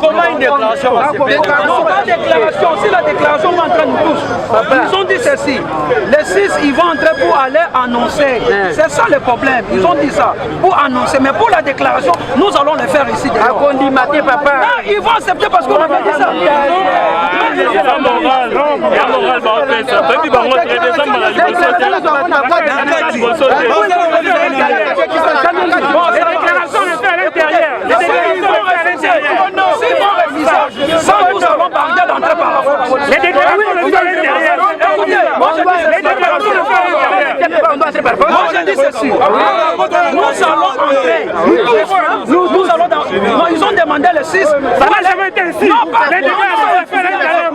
Comment une déclaration? Pas déclaration, si la déclaration va entrer nous tous. Ils ont dit ceci. Les 6, ils vont entrer pour aller annoncer. C'est ça le problème. Ils ont dit ça. Pour annoncer. Mais pour la déclaration, nous allons le faire ici. Ils vont accepter parce qu'on avait dit ça. Ça, nous allons parler d'entrer par la force. Les déclarations le font à l'intérieur. Les déclarations le font à l'intérieur. Moi, je dis ceci. Nous allons entrer. Nous allons dans... Non, ils ont demandé le 6. Ça n'a jamais été ici. Non, pas les déclarations le font à l'intérieur.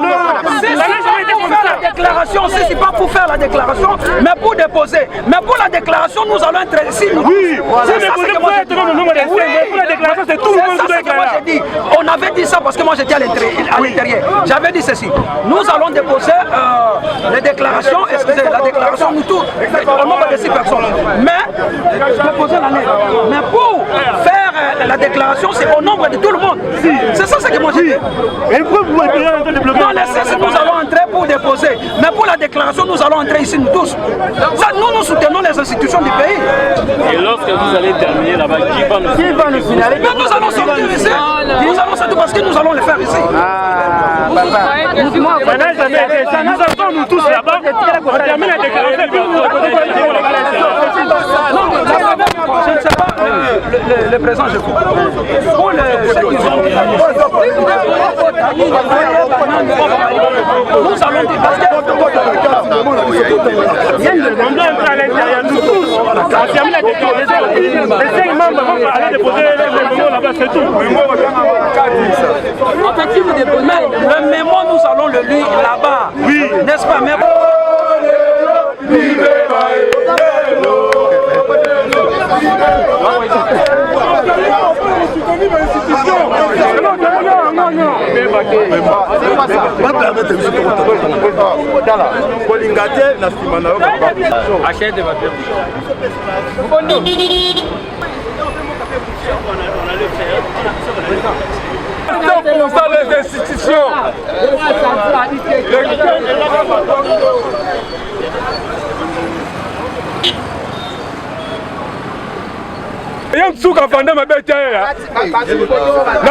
Ça n'a jamais été comme ça. La déclaration, c'est pas pour faire la déclaration, mais pour déposer. Mais pour la déclaration, nous allons être ici. Oui, c'est ça que moi j'ai dit. Pour la déclaration, c'est tout le monde qui doit déclarer. On avait dit ça parce que moi j'étais à l'intérieur. J'avais dit ceci. Nous allons déposer les déclarations, excusez, la déclaration, nous tous, au nombre de 6 personnes. Mais, déposer la lettre. Mais pour faire la déclaration, c'est au nombre de tout le monde. C'est ça ce que moi j'ai dit. Et pourquoi vous voulez dans les 6, nous allons entrer pour déposer. Mais pour la déclaration, nous allons entrer ici, nous tous. Ça, nous soutenons les institutions du pays. Et lorsque vous allez terminer là-bas, qui va nous signaler? Mais nous allons sortir ici. Nous allons sortir parce que nous allons le faire ici. Nous allons nous tous là-bas. On termine la déclaration. Je ne sais pas le présent, je crois. Pour nous allons dire parce que on doit entrer à l'intérieur, nous tous. On termine la déclaration. Les 5 membres vont aller déposer les mémos là-bas, c'est tout. Le mémo, nous allons le lire là-bas. Oui. N'est-ce pas? Mais... Pour ça, les institutions. Souka Fanda la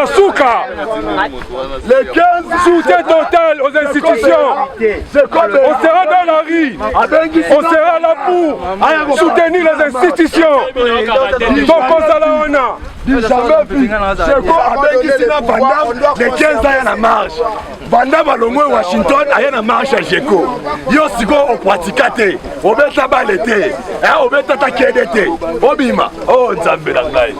Souka, les 15 soutiens total aux institutions. On sera dans la rue, on sera là pour soutenir les institutions. Donc on a jamais vu Cheko Abengisi Banda de 15 ans à la marche. Banda Balongo Washington a la marche à Cheko. Yo sigo au pratikate, au beta balete, au beta takedete, au bima, oh Nzambe la ngai.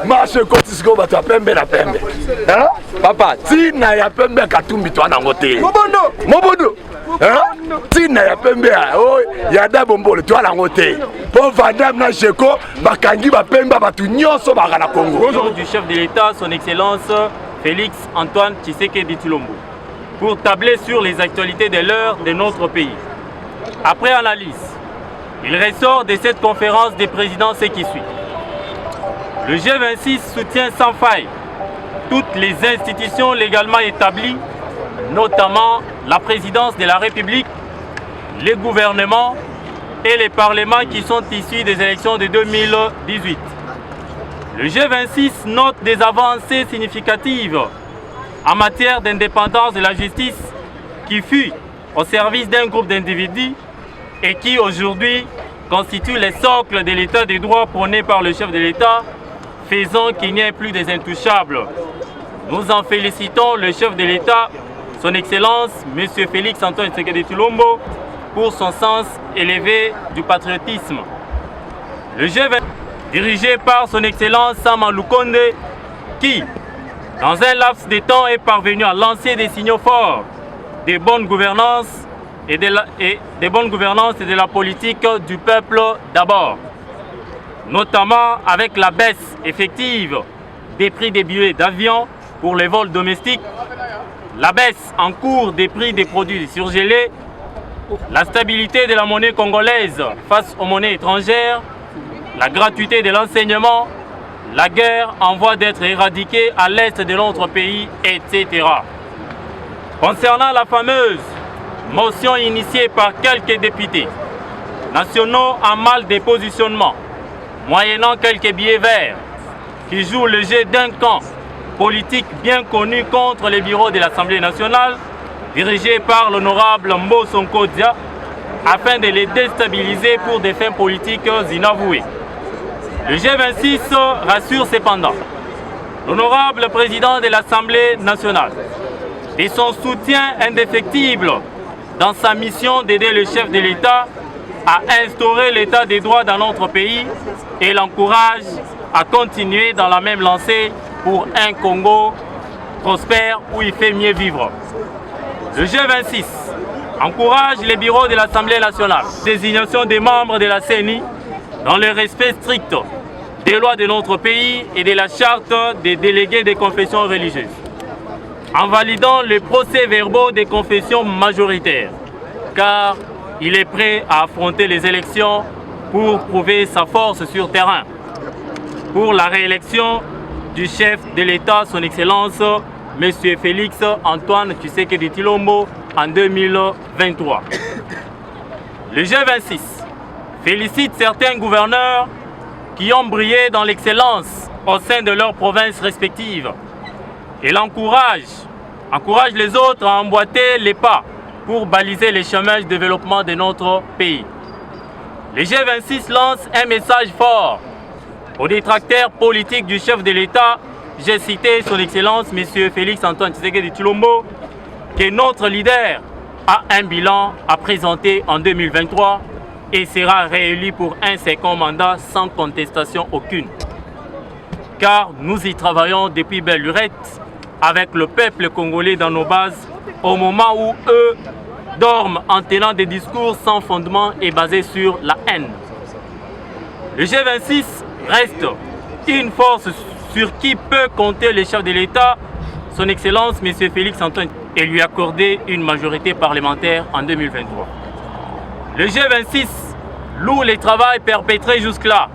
Marche kotisiko bata pembe na pembe. Hein? Papa, ti na ya pembe katumbi to na ngote. Mobondo, mobondo. Hein? Ti na ya pembe oh ya da bombole to na ngote. Pour Vandam na Cheko, bakangi ba pembe batu nyonso ba na Congo. Bonjour du chef de l'État, son excellence Félix Antoine Tshisekedi Tshilombo, pour tabler sur les actualités de l'heure de notre pays. Après analyse, il ressort de cette conférence des présidents ce qui suit. Le G26 soutient sans faille toutes les institutions légalement établies, notamment la présidence de la République, les gouvernements et les parlements qui sont issus des élections de 2018. Le G26 note des avancées significatives en matière d'indépendance de la justice qui fut au service d'un groupe d'individus et qui aujourd'hui constitue les socles de l'état des droits prôné par le chef de l'État, faisant qu'il n'y ait plus des intouchables. Nous en félicitons le chef de l'État, son Excellence, M. Félix Antoine Tshisekedi Tshilombo, pour son sens élevé du patriotisme. Le G20, dirigé par son Excellence Sama Lukonde, qui, dans un laps de temps, est parvenu à lancer des signaux forts de bonne gouvernance et de la politique du peuple d'abord, notamment avec la baisse effective des prix des billets d'avion pour les vols domestiques, la baisse en cours des prix des produits surgelés, la stabilité de la monnaie congolaise face aux monnaies étrangères la gratuité de l'enseignement, la guerre en voie d'être éradiquée à l'est de notre pays, etc. Concernant la fameuse motion initiée par quelques députés nationaux en mal de positionnement, moyennant quelques billets verts, qui jouent le jeu d'un camp politique bien connu contre les bureaux de l'Assemblée nationale, dirigé par l'honorable Mbo Sonko Dia, afin de les déstabiliser pour des fins politiques inavouées. Le G26 rassure cependant l'honorable président de l'Assemblée nationale et son soutien indéfectible dans sa mission d'aider le chef de l'État à instaurer l'état des droits dans notre pays et l'encourage à continuer dans la même lancée pour un Congo prospère où il fait mieux vivre. Le G26 encourage les bureaux de l'Assemblée nationale, désignation des membres de la CENI dans le respect strict des lois de notre pays et de la charte des délégués des confessions religieuses, en validant les procès-verbaux des confessions majoritaires, car il est prêt à affronter les élections pour prouver sa force sur terrain, pour la réélection du chef de l'État, son Excellence, M. Félix Antoine Tshisekedi Tshilombo, en 2023. Le G26 félicite certains gouverneurs qui ont brillé dans l'excellence au sein de leurs provinces respectives et encourage les autres à emboîter les pas pour baliser les chemins de développement de notre pays. Le G26 lance un message fort aux détracteurs politiques du chef de l'État. J'ai cité son Excellence, M. Félix Antoine Tshisekedi Tshilombo, que notre leader a un bilan à présenter en 2023 et sera réélu pour un second mandat sans contestation aucune. Car nous y travaillons depuis belle lurette avec le peuple congolais dans nos bases au moment où eux dorment en tenant des discours sans fondement et basés sur la haine. Le G26 reste une force sur qui peut compter le chef de l'État, son Excellence M. Félix Antoine, et lui accorder une majorité parlementaire en 2023. Le G26 loue les travaux perpétrés jusque-là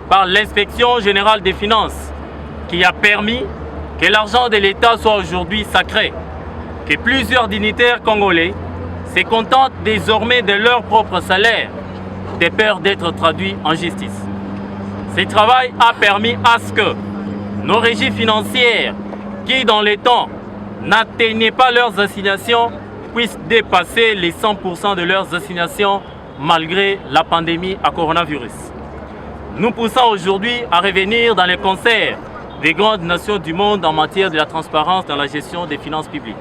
par l'Inspection générale des finances, qui a permis que l'argent de l'État soit aujourd'hui sacré, que plusieurs dignitaires congolais se contentent désormais de leur propre salaire, de peur d'être traduits en justice. Ce travail a permis à ce que nos régies financières, qui dans les temps n'atteignaient pas leurs assignations, puissent dépasser les 100% de leurs assignations malgré la pandémie à coronavirus. Nous poussons aujourd'hui à revenir dans les concerts des grandes nations du monde en matière de la transparence dans la gestion des finances publiques.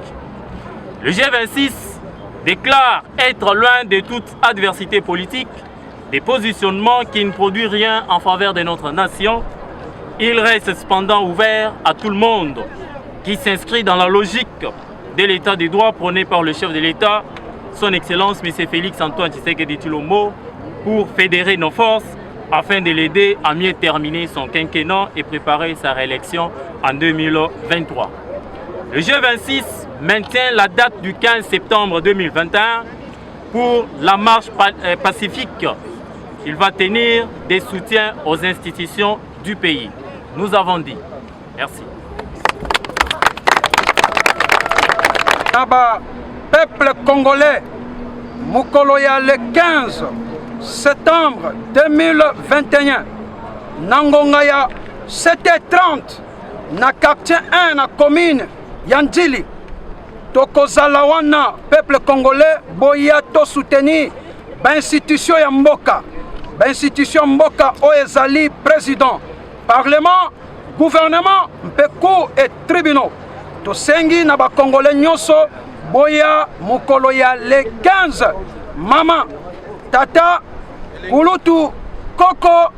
Le G26 déclare être loin de toute adversité politique, des positionnements qui ne produisent rien en faveur de notre nation. Il reste cependant ouvert à tout le monde qui s'inscrit dans la logique de l'état des droits prôné par le chef de l'État, son Excellence M. Félix Antoine Tshisekedi Tshilombo, pour fédérer nos forces afin de l'aider à mieux terminer son quinquennat et préparer sa réélection en 2023. Le G26 maintient la date du 15 septembre 2021 pour la marche pacifique. Il va tenir des soutiens aux institutions du pays. Nous avons dit. Merci. Peuple congolais, Mukoloya le 15 septembre 2021, Nangongaya 7h30, na quartier 1 na commune Yandili, Tokozalawana, peuple congolais, boya to soutenir l'institution ya mboka, l'institution mboka oezali président, parlement, gouvernement, mpeku et tribunaux. Tosengi na ba congolais nyonso boya mukolo ya le 15 mama tata kulutu koko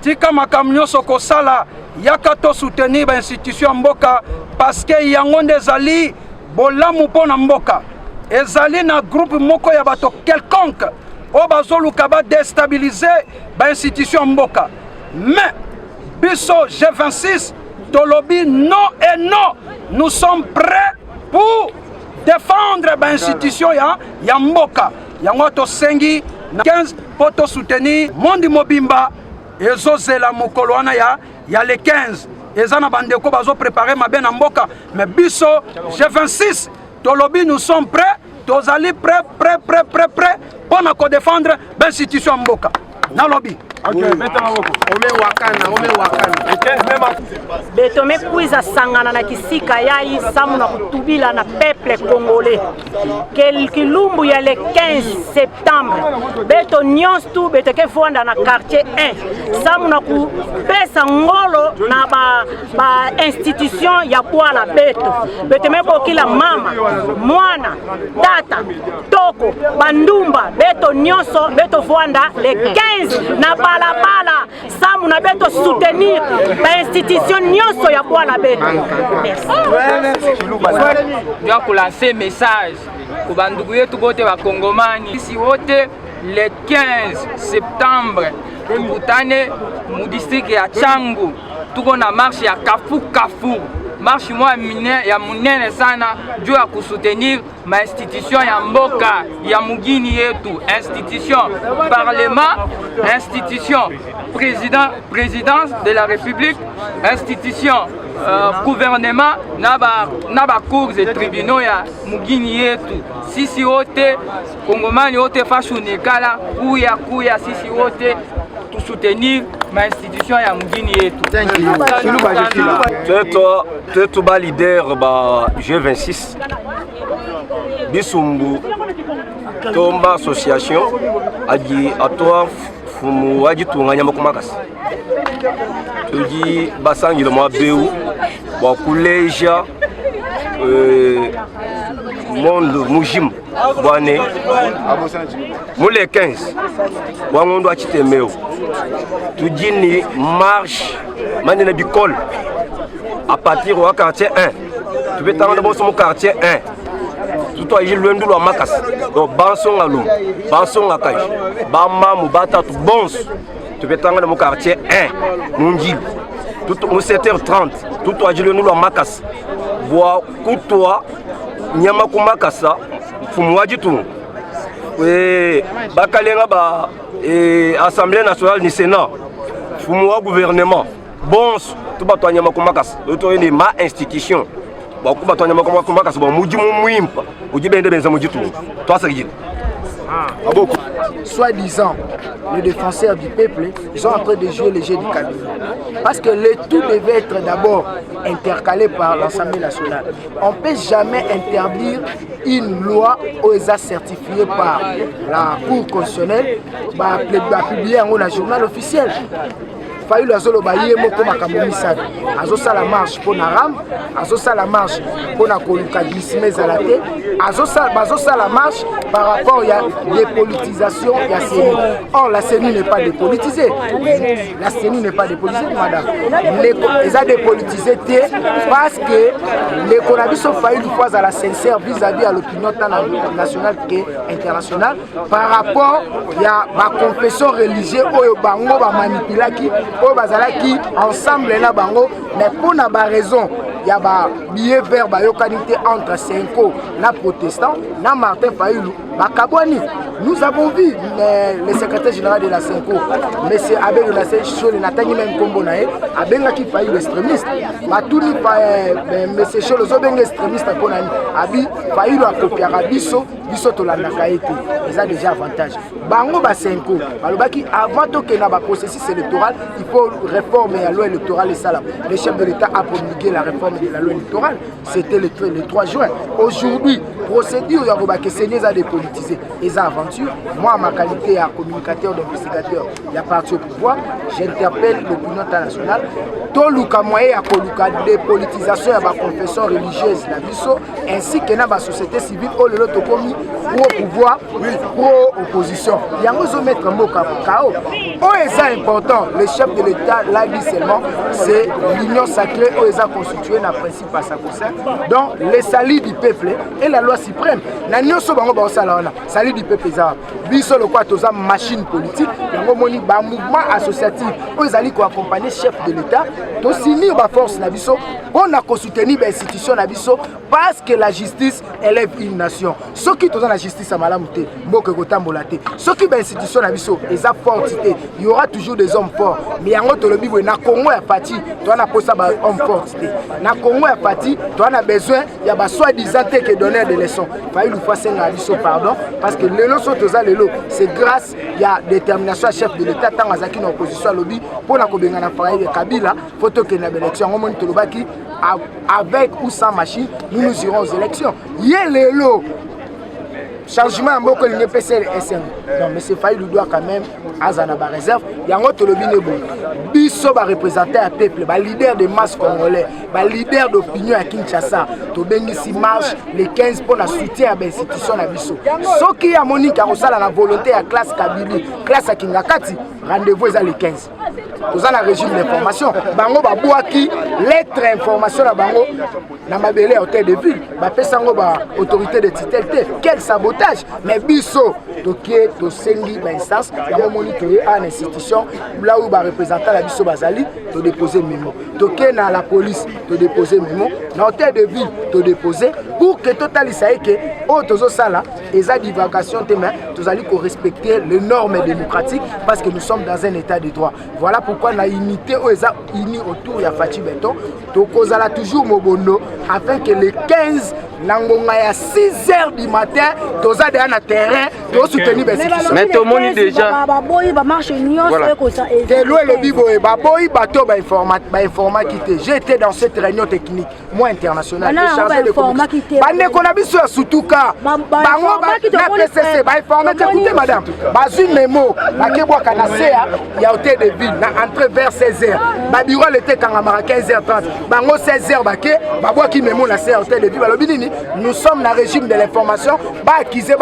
tika makam nyonso kosala yaka to soutenir ba institution mboka parce que yango nde ezali bolamu mpona mboka ezali na groupe moko ya bato quelconque o bazoluka ba déstabiliser ba institution mboka mais biso G26 tolobi non et non. Nous sommes prêts pour défendre l'institution ya mboka. Yango to sengi na 15 pour soutenir Mondi Mobimba ezozela mokolo wana ya le 15 eza na bandeko bazo préparer mabe na mboka mais biso G26 tolobi nous sommes prêts tozali prêt pour na ko défendre l'institution mboka na lobby. Beto mekuiza sangana na kisika yai samu na kutubila na peuple congolais. Kilumbu ya le 15 septembre. Beto nyons tu beto ke fwanda na quartier 1. Samu na kupesa ngolo na ba institution ya bwana beto. Beto mebo kila mama, mwana, tata, toko, bandumba, beto nyonso, beto fwanda le 15 na balabala samu na beto soutenir ba institution nyonso ya bwana beto. Ndio kulancer message ku bandugu yetu bote ba Kongomani si wote le 15 septembre tukutane mu district ya Changu tuko na marche ya Kafu marche mwa ya munene sana juu ya kusoutenir ma institution ya mboka ya mugini yetu, institution parlement, institution présidence de la République, institution gouvernement na ba cours et tribunaux ya mugini yetu. Sisi wote Kongomani wote fashu nekala kuya sisi wote to soutenir ma institution ya mugini yetu. Teto ba leader ba G26 Bisumbu Tomba association aji atoa fumu aji tunganya makumakasi tuji basangi le mabeu ba kuleja monde mujim bwane mule 15 wangondo achitemeo tujini marche manene bicol à partir du quartier 1 tu peux t'en dans mon quartier 1 tout toi il loin de la makas donc banson à l'eau banson à caille bama mubata tout bons tu peux t'en dans mon quartier 1 mungi tout 7h30 tout toi il loin de la makas bois kutoa nyama kumakasa fumuaji tu et bakalenga ba assemblée nationale du Sénat fumua gouvernement bons tout ba toanya makumakas to ni ma institution ba ku ba toanya makumakas ba muji muimpa ujibende benza mujitu to asagijin soi-disant le défenseur du peuple, ils sont en train de jouer le jeu du cabinet. Parce que le tout devait être d'abord intercalé par l'Assemblée nationale. On ne peut jamais interdire une loi OESA certifiée par la Cour constitutionnelle, publiée dans le journal officiel. Fayu la zolo ba yemo ko makambo misaka azosa la marche pour na ram azosa la marche pour na koluka glissime zalate azosa la marche par rapport à des politisations ya CENI. Or la CENI n'est pas dépolitisée. La CENI n'est pas dépolitisée madame. Les a dépolitisé parce que les conabiso fayu du fois à la sincère vis-à-vis à l'opinion nationale et internationale par rapport à ma confession religieuse oyo bango ba manipulaki o bazalaki ensemble na bango mais pour na ba raison ya ba billet vert ba yokanité entre Senko na protestant na Martin Fayulu bakabwani. Nous avons vu le secrétaire général de la Senko monsieur Abel de la Chole natangi même kombo na ye abengaki Fayulu extrémiste matuni monsieur Chole zo benga extrémiste konani abi Fayulu akopiaka biso tolandaka ete eza déjà avantage bango ba Senko balobaki avant que na ba processus électoral il faut réformer la loi électorale et ça là le chef de l'État a promulgué la réforme de la loi électorale, c'était le 3 juin. Aujourd'hui, procédure ya Sénégal a dépolitisé les aventures. Moi, ma qualité de communicateur, d'investigateur, il y a parti au pouvoir, j'interpelle l'opinion internationale. Tout le moyen de dépolitisation de la confession religieuse ainsi que dans la société civile où le lot commis pour pouvoir, pour opposition. Il y a un mettre un mot KO. C'est important, le chef de l'État l'a dit seulement, c'est l'union sacrée où ils ont constitué un principe à sa concerne. Donc, les salis du peuple et la loi suprême. Nous sommes salis du peuple. Nous sommes une machine politique, un mouvement associatif où ils allaient accompagner le chef de l'État. Nous signer la force on a soutenir l'institution parce que la justice élève une nation. Ceux qui sont dans la justice à Malamouté, Mboke Kotambolate. Ce qui est institution à Bisso, ils ont fortité. Il y aura toujours des hommes forts. Mais il y a un autre lobby, na Congo à Fati, tu as besoin d'hommes forts. Na Congo à Fati, tu as besoin, il y a soi-disant qui donnent des leçons. Il faut nous faire un Bisso, pardon, parce que les leçons, c'est grâce, il y a détermination à chef de l'État, tant à Zaki, opposition à lobby, pour la Kobengana Faye Kabila, photo que nous élection, on monte le baki, avec ou sans machine, nous nous irons aux élections. Yélélo. Changement en beaucoup de PCL SM. Non, mais c'est failli doit quand même à Zanaba réserve. Il y a un autre lobby nebo. Bisso va représenter un peuple, le leader de masse congolais, le leader d'opinion à Kinshasa. To bengi si marche les 15 pour la soutien à l'institution à Bisso. Ce qui a Monique a la volonté à classe Kabili, classe à Kingakati, rendez-vous est à les 15. Vous avez un régime d'information. Bango babouaki lettre information à Bango na mabele hôtel de ville. Ba pesango ba autorité de titalité. Quel sabotage. Mais biso toké to sengi ba instance ya monitorer à institution là où ba représentant la biso bazali to déposer mémo. Toké na la police to déposer mémo. Na hôtel de ville to déposer pour que total ça que o tozo sala eza divagation témoin tous allez respecter les normes démocratiques parce que nous sommes dans un état de droit. Voilà pourquoi la unité unie autour de Fati Beton, tokozala toujours mobono afin que les 15 nangonga ya 6h du matin toza dans le terrain to soutenir les institutions. Mais tout le monde déjà baboyi ba marche union que le bibo e baboyi bato ba informa quitté. J'ai été dans cette réunion technique moi internationale chargé de communication. Bande kona biso ya sutuka bango na PCC ba informer écoutez madame bazui memo la kebwa kanasea ya hôtel de ville na entrée vers 16h. Ba bureau était quand à 15h30. Bango 16h baké babwa ki memo na sea hôtel de ville balobi nini. Nous sommes dans le régime de l'information. Ba akizé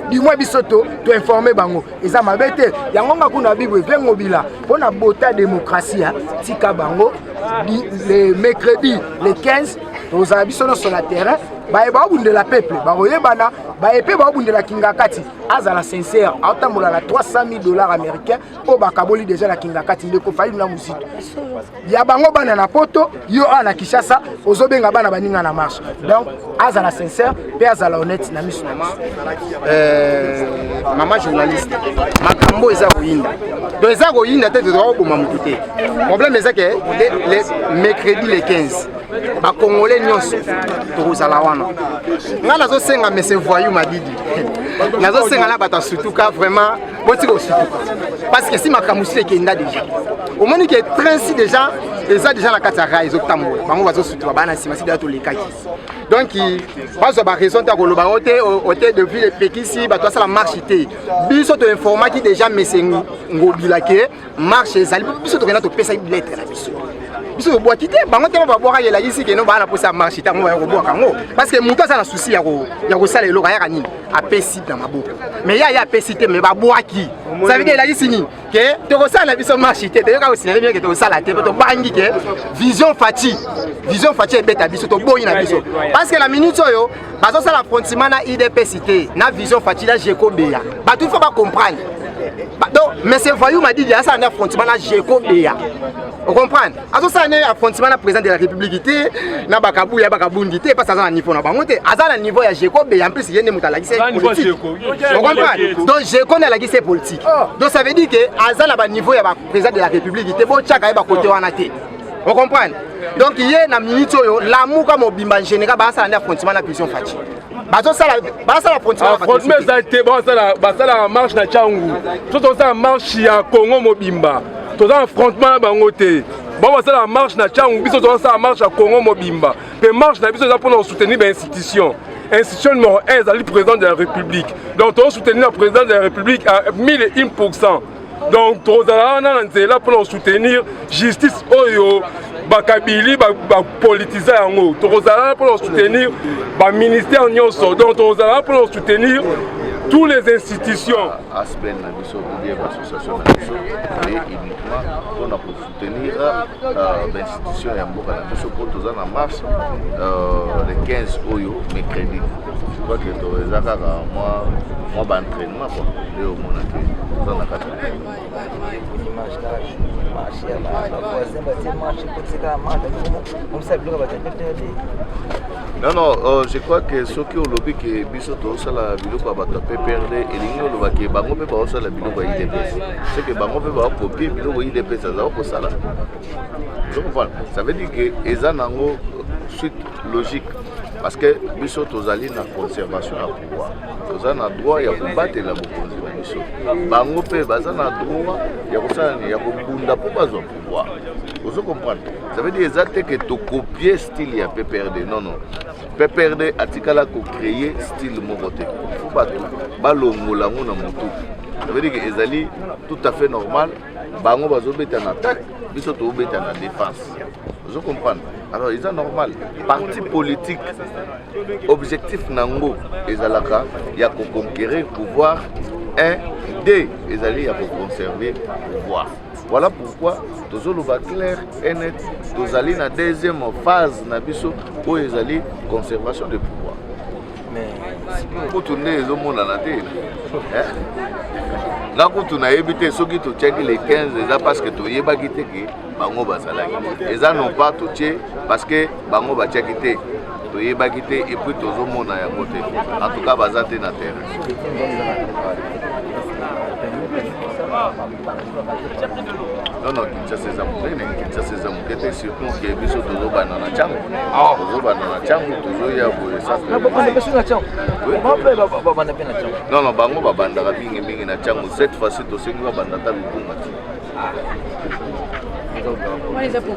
du moins bisoto to informer bango. Eza mabete yangonga kuna bibo vengobila pona bota démocratie tika bango les mercredi les 15 aux habitants sur la terrain. Ba de la peuple ba oyebana ba epé ba de la Kingakati azala sincère atambola la $300,000 américains po bakaboli déjà la Kingakati ndeko fali na musito ya bango bana na poto yo ana Kinshasa ozobenga bana baninga na marche donc azala sincère pe azala honnête na misu maman journaliste makambo eza koyinda donc eza koyinda te droit oboma mututé problème eza que les mercredi les 15 ba congolais nyonso tozala wana nga nazo senga monsieur voyou madidi nazo senga na bata sutuka vraiment boti ko sutuka parce que si makamusi ekenda déjà au moins que train déjà eza déjà la katara ils otambola bango bazo sutuka bana sima sida to lekaki donc bazo ba raison ta ko loba hôtel de ville pekisi ba to ça la marche té biso to informa ki déjà monsieur ngobila ke marche ezali biso to kena to pesa lettre na biso biso boa quitter bango te ba boa yela ici que no ba na posa marche ta mo ya ko boa kango parce que muto ça na souci ya ko sala eloko ya kanini a pesi dans maboko mais ya pesi te mais ba boa ki ça veut dire la ici ni que to ko sala biso marche te ka aussi na bien que to sala te to bangi que vision fati beta biso to boyi na biso parce que la minute oyo bazo sala frontiment na IDPC te na vision fati la Jeko Beya ba tout faut pas comprendre donc monsieur Voyou m'a dit il y a ça un affrontement na Jeko Beya. Vous comprenez? Azo ça un affrontement na président de la République na bakabu ya bakabundi te pas ça na niveau na bango te aza na niveau ya Jeko Beya en plus il y a des mutala qui c'est politique. Vous comprenez? Donc Jeko na la qui c'est politique. Donc ça veut dire que aza na ba niveau ya président de la République te bo chaka ba côté wana te. Vous comprenez? Donc il y a na minute yo l'amour comme bimba général ba ça un affrontement na vision Fati. Bazo ça la frontière affrontement ça été bon ça la marche na Tchangu tout ça marche ya Congo mobimba tout ça affrontement bango te bon ça la marche na Tchangu biso tout ça marche à Congo mobimba pe marche na biso ça pour soutenir ben institution numéro 1 c'est le président de la République donc on soutenir le président de la République à 1001%. Donc tout ça là pour soutenir justice oyo bakabili politiser yango tozala pour soutenir ba ministère nyonso donc tozala pour soutenir toutes les institutions aspect na biso ou bien association na biso et uniquement pour soutenir l'institution ya mboka na biso pour tozala na marche le 15 oyo mercredi je crois que tozala kaka moi ba entraînement quoi et au monake tozala na kata Non, non, je crois que ceux qui ont lobby que Bisoto aussi la vidéo pour battre PPRD et les gens qui ont bango peut pas aussi la vidéo pour IDPS. C'est que bango peut pas copier vidéo pour IDPS ça va pour ça là. Je comprends. Ça veut dire que ils ont une suite logique parce que Bisoto zali na conservation à pouvoir. Ils ont droit ya combattre la opposition. Bango peut bazana droit ya kusana ya kubunda pour bazo pouvoir. Vous comprenez? Ça veut dire exactement que tu copies style ya PPRD. Non, non. PPRD a créé style Mokoté. Il faut pas tout. Balongola mon amoto. Ça veut dire que Ezali tout à fait normal. Bango bazo beta en attaque, biso to beta en défense. Vous comprenez? Alors ils sont normal. Parti politique, objectif nango ezalaka ya ko conquérir pouvoir. 1, 2, Ezali ya ko conserver pouvoir. Voilà pourquoi tous les clair et net, tous allons dans la deuxième phase na biso où ils allent conservation de pouvoir. Mais pour tourner les hommes dans la tête, là quand on a évité ceux qui touchent les 15, c'est parce que tu y es pas quitté que bango basalaki. Ils n'ont pas touché parce que bango ba quitté. Tu y es pas quitté et puis tous les hommes na ya côté. En tout cas basate na terre. Non, non, Kinshasa c'est un Kinshasa c'est un qui était surtout qui est biso toujours banana chang. Toujours banana chang, toujours il y a pour ça. Non, non, bango ba bandara bingi bingi na chang. Cette fois-ci to sengi ba bandata bikunga.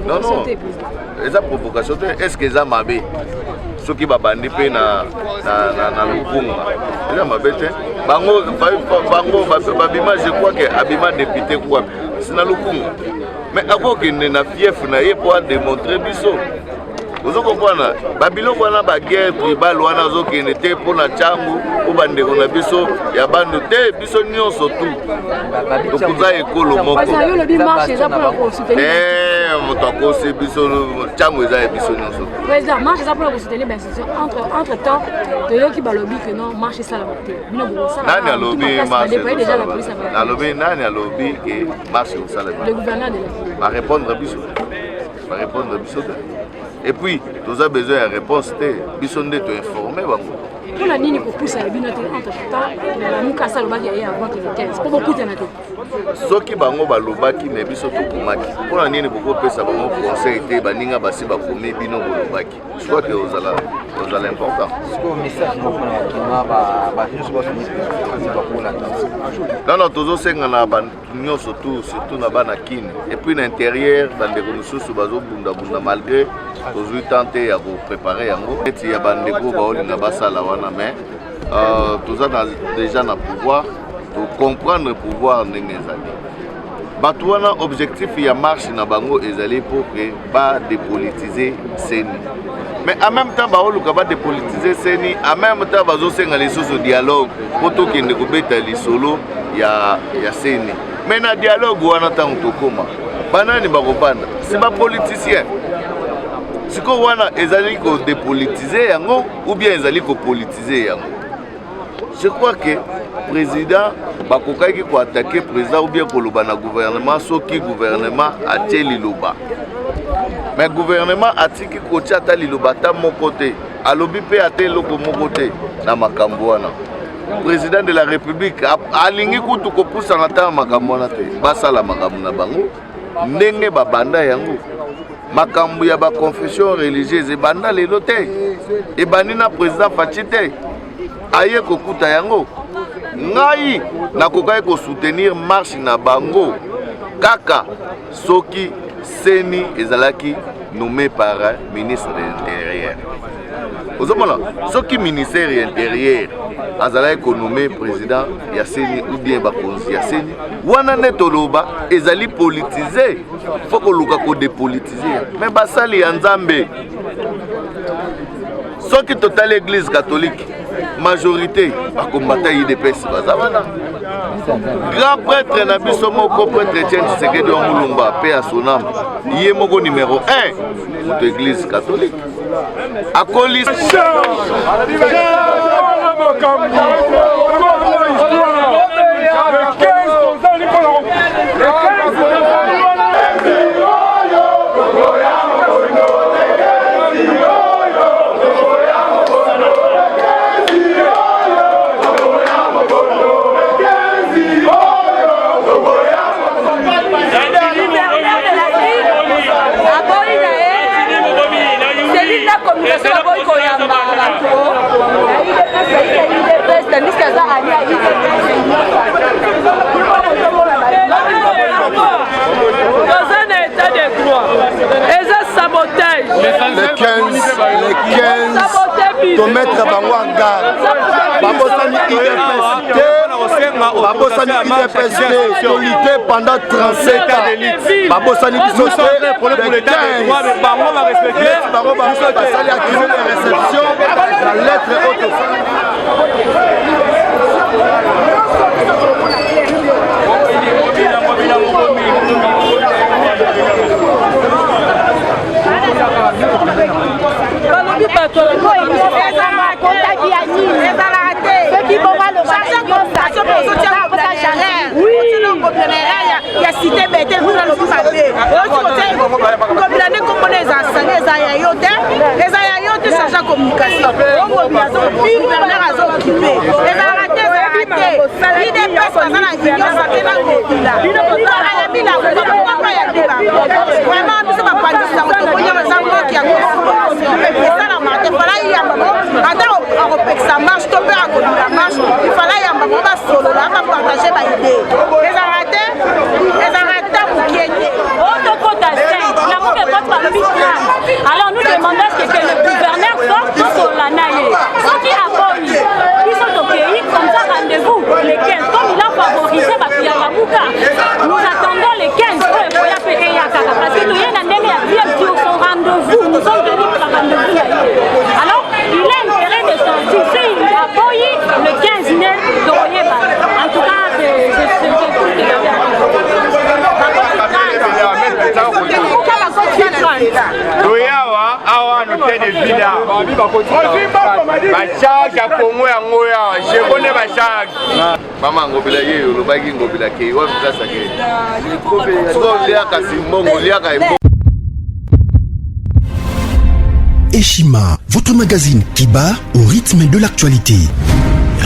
Non, non. Eza provocation. Est-ce que ça m'a bé? Ceux qui va bandi pe na lukunga. Eza m'a bé te. Bango babima je crois que abima député quoi. C'est na lukunga. Mais avant que na fief na ye pour démontrer biso. Vous comprenez? Babilo wana ba guerre tribal wana zo ki nete pour na changu ou bande ko na biso ya bande te biso nyonso tout. Donc vous avez écolo moko. Parce que le bi marche ça pour soutenir. Motako c'est biso changu za biso nyonso. Président marche ça pour soutenir ben c'est entre temps de yo ki ba lobby que non marche ça la montée. Bino bo ça. Nani a lobby marche. Déjà la police a lobby nani a lobby que marche ça la. Le gouverneur de la. Va répondre biso. Va répondre biso. Et puis, tu as besoin de réponse, tu dois t'informer. Pour la ligne pour pousser la binote entre temps, la mukasa le bagi avant que le 15. Pour beaucoup de naté. Ce qui bango balobaki mais biso to komaki. Pour la ligne pour pesa bango conseil té baninga basi ba komi bino bolobaki. Je crois que vous allez important. Non non, toujours senga na ban surtout na bana kin. Et puis l'intérieur dans des ressources bazo bunda bunda malgré toujours tenté à préparer yango. Et il y a bandeko baolinga basala wana mais tous a déjà na pouvoir pour comprendre le pouvoir n'engezali. Batouana objectif ya marche na bango ezali pour que ba dépolitiser Seni. Mais en même temps baoluka ba dépolitiser Seni, en même temps bazo senga les sous dialogue pour to kende ko beta lisolo ya Seni. Mais na dialogue wana tango tokoma. Banani bakopanda, c'est pas politicien. Siko wana ezali ko dépolitiser yango ou bien ezali ko politiser yango. Je crois que le président bakokaki ko attaquer président ou bien ko loba na gouvernement soki gouvernement a tie liloba. Mais gouvernement atiki ko tiata liloba ta mon côté. Alobi pe ate loko mon côté na makambo wana. Président de la République alingi kutu ko poussa na ta makambo wana te. Basala makambo na bango ndenge babanda yango. Makambo ya ba confession religieuse banda lelo te. E banina président Fachite aye kokuta yango. Ngai nakokai ko soutenir marche na bango kaka soki Seni ezalaki nommé par ministre de l'Intérieur. Ozomona soki ministère de l'Intérieur azalaki ko nommé président ya Seni ou bien bakonzi ya Seni wana netoloba ezali politisé. Faut que luka ko dépolitiser. Mais basali ya Nzambe soki total église catholique majorité à combattre IDPS bazavana. Grand prêtre na biso moko prêtre Etienne Tshisekedi wa Mulumba paix à son âme. Yé moko numéro 1 de l'église catholique. A colis tomettre bango en garde babosani IDPS babosani IDPS tolite pendant 37 ans babosani biso te bango basali accusé de réception la lettre haute ya cité betel kuna lobi mabe ngobila komona eza ya yo te charge communication ongobiazo gouverneur azo occupé ezalaka te IDPS baza na union santé na ngobila ayamila kokoko ya deba vraiment biso bapandisa kotokonya baza moki ya esalamaka te fala yambamo ata akopekisa marche to mpe akolula marche ifala yambamo basolola bapartage baide ezalaka te alors nous demandons que le gouverneur sorte sur la naïe. Ceux qui apportent, ils sont au pays, comme ça rendez-vous les 15. Comme il a favorisé Bakiyamuka, nous attendons les 15 pour le Koya Pekeyaka. Parce que nous y a un son rendez-vous, nous sommes venus pour un rendez-vous. Alors, il a intérêt de sortir. S'il appuie le 15 mai de Oyeba, en tout cas, toyawa awa note de villa bacharge ya kongo yango yawa jekone bacharge mama ngobila ye olobaki ngobila ke wa vitasa ke siko liaka simbongo liaka imbo. Eshima, votre magazine qui bat au rythme de l'actualité.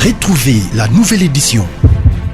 Retrouvez la nouvelle édition.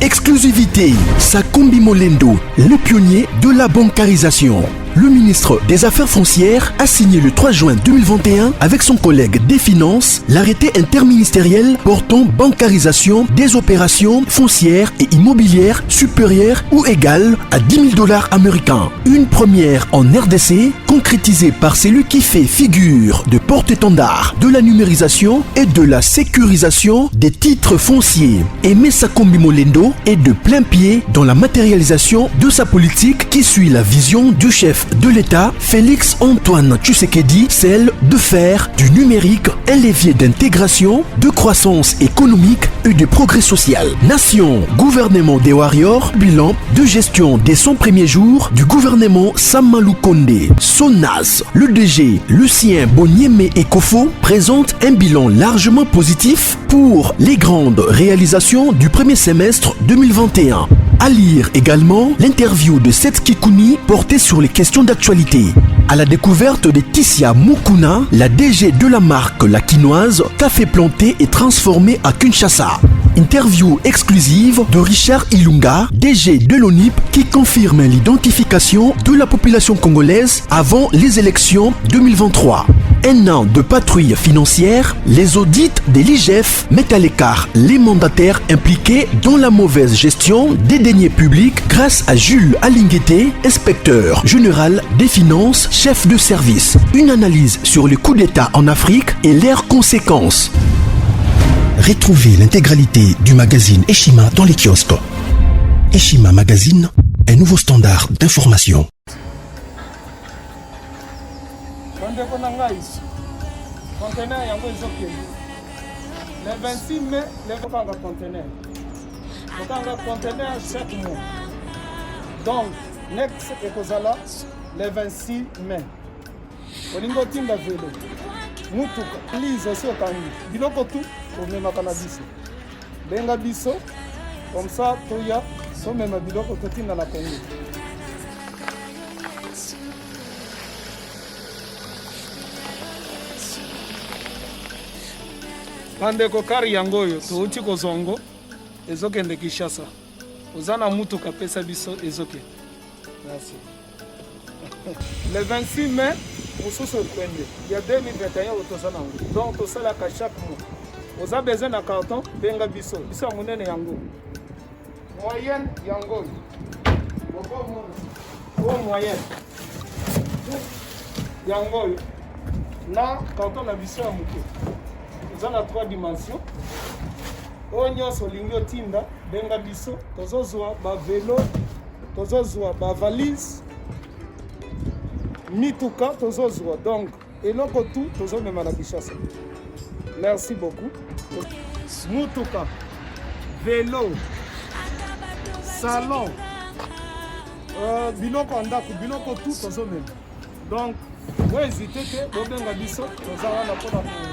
Exclusivité, Sakombi Molendo, le pionnier de la bancarisation. Le ministre des Affaires foncières a signé le 3 juin 2021 avec son collègue des Finances l'arrêté interministériel portant bancarisation des opérations foncières et immobilières supérieures ou égales à $10 000 américains. Une première en RDC concrétisée par celui qui fait figure de porte-étendard de la numérisation et de la sécurisation des titres fonciers. Aimé Sakombi Molendo est de plein pied dans la matérialisation de sa politique qui suit la vision du chef de l'État, Félix Antoine Tshisekedi, celle de faire du numérique un levier d'intégration, de croissance économique et de progrès social. Nation, gouvernement des warriors, bilan de gestion des 100 premiers jours du gouvernement Samalou Kondé. SONAS, le DG Lucien Boniemé Ekofo présente un bilan largement positif pour les grandes réalisations du premier semestre 2021. À lire également l'interview de Seth Kikouni portée sur les questions d'actualité. À la découverte de Tissia Mukuna, la DG de la marque La Quinoise, café planté et transformé à Kinshasa. Interview exclusive de Richard Ilunga, DG de l'ONIP, qui confirme l'identification de la population congolaise avant les élections 2023. Un an de patrouille financière, les audits de l'IGF mettent à l'écart les mandataires impliqués dans la mauvaise gestion des deniers publics grâce à Jules Alinguete, inspecteur général des finances, chef de service. Une analyse sur les coups d'État en Afrique et leurs conséquences. Retrouvez l'intégralité du magazine Eshima dans les kiosques. Eshima Magazine, un nouveau standard d'information. Le 26 mai, les conteneurs. Conteneur chaque mois. Donc, next ekozala le 26 mai. Olingo tinda velo. Mutuka. Lise aussi okangi. Biloko tout, omemaka na biso. Benga biso, comme ça, toya, so mema biloko totinda na Congo. Bandeko kari yango oyo touti kozongo ezokende Kinshasa. Ozana mutuka pesa biso ezoke. Merci. Le 26 mai, mosusu okwende. Il y a 2021 otosana ngo. Donc tosalaka chaque mois. Oza besoin na carton benga biso. Biso monene yango. Moyenne yango. Bon moyenne. Yango. Na carton na biso ya muke. toza na 3 dimensions oyo nyonso olingi otinda benga biso tozozwa bavelo tozozwa bavalise mituka tozozwa donc eloko tu tozomema na Kinshasa. Merci beaucoup. Mutuka vélo salon biloko ndako biloko tu tozomema donc n'hésitez pas bobenga biso toza wana mpona